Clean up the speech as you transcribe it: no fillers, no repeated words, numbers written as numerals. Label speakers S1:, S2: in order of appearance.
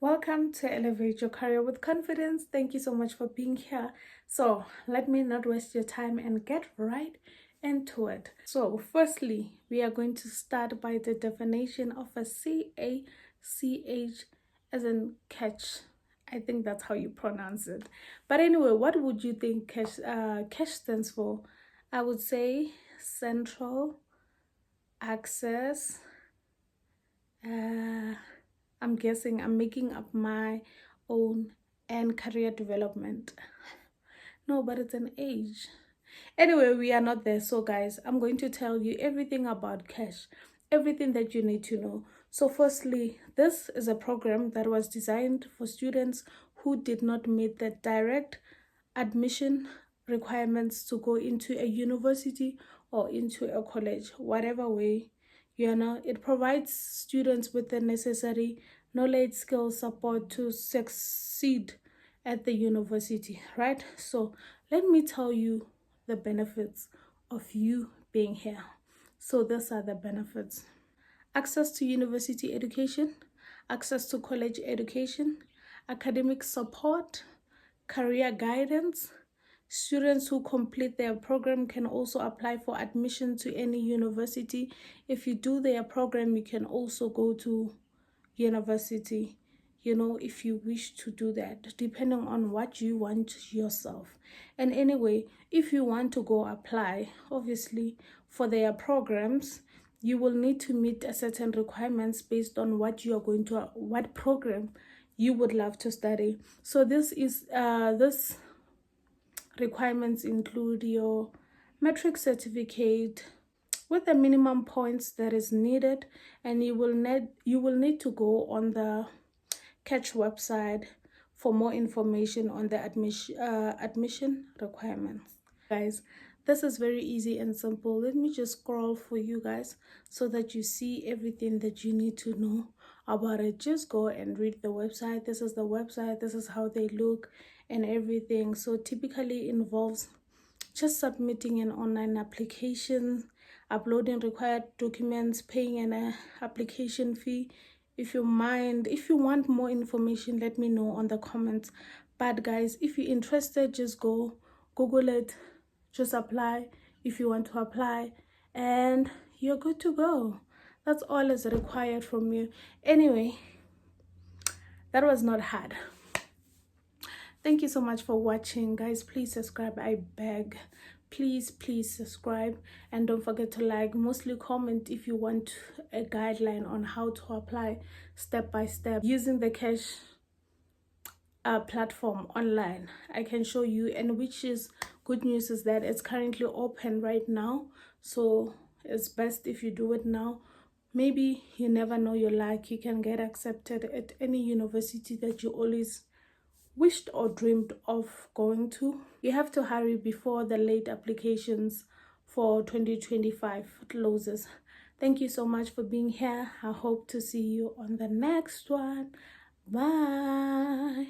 S1: Welcome to Elevate Your Career with Confidence. Thank you so much for being here. So, let me not waste your time and get right into it. So, firstly, we are going to start by the definition of a CACH as in catch. I think that's how you pronounce it. But anyway, what would you think CACH stands for? I would say Central Access. I'm guessing I'm making up my own and career development. No, but it's an age. Anyway, we are not there. So, guys, I'm going to tell you everything about Cach, everything that you need to know. So, firstly, this is a program that was designed for students who did not meet the direct admission requirements to go into a university or into a college, whatever way it provides students with the necessary knowledge, skills, support to succeed at the university, right? So let me tell you the benefits of you being here. So these are the benefits: access to university education, access to college education, academic support, career guidance. Students who complete their program can also apply for admission to any university. If you do their program, you can also go to university, if you wish to do that, depending on what you want yourself. And anyway, if you want to go apply, obviously, for their programs, you will need to meet a certain requirements based on what program you would love to study. So this requirements include your matric certificate with the minimum points that is needed, and you will need to go on the Cach website for more information on the admission requirements. Guys, this is very easy and simple. Let me just scroll for you guys so that you see everything that you need to know about it. Just go and read the website. This is the website, this is how they look and everything. So typically involves just submitting an online application, uploading required documents, paying an application fee. If you want more information, let me know on the comments. But guys, if you're interested, just go Google it, just apply if you want to apply, and you're good to go. That's all is required from you. Anyway, that was not hard. Thank you so much for watching, guys. Please subscribe, I beg. Please subscribe, and don't forget to like, mostly comment if you want a guideline on how to apply step by step using the Cach platform online. I can show you, and which is good news is that it's currently open right now, so it's best if you do it now. Maybe you never know your luck, you can get accepted at any university that you always wished or dreamed of going to. You have to hurry before the late applications for 2025 closes. Thank you so much for being here. I hope to see you on the next one. Bye.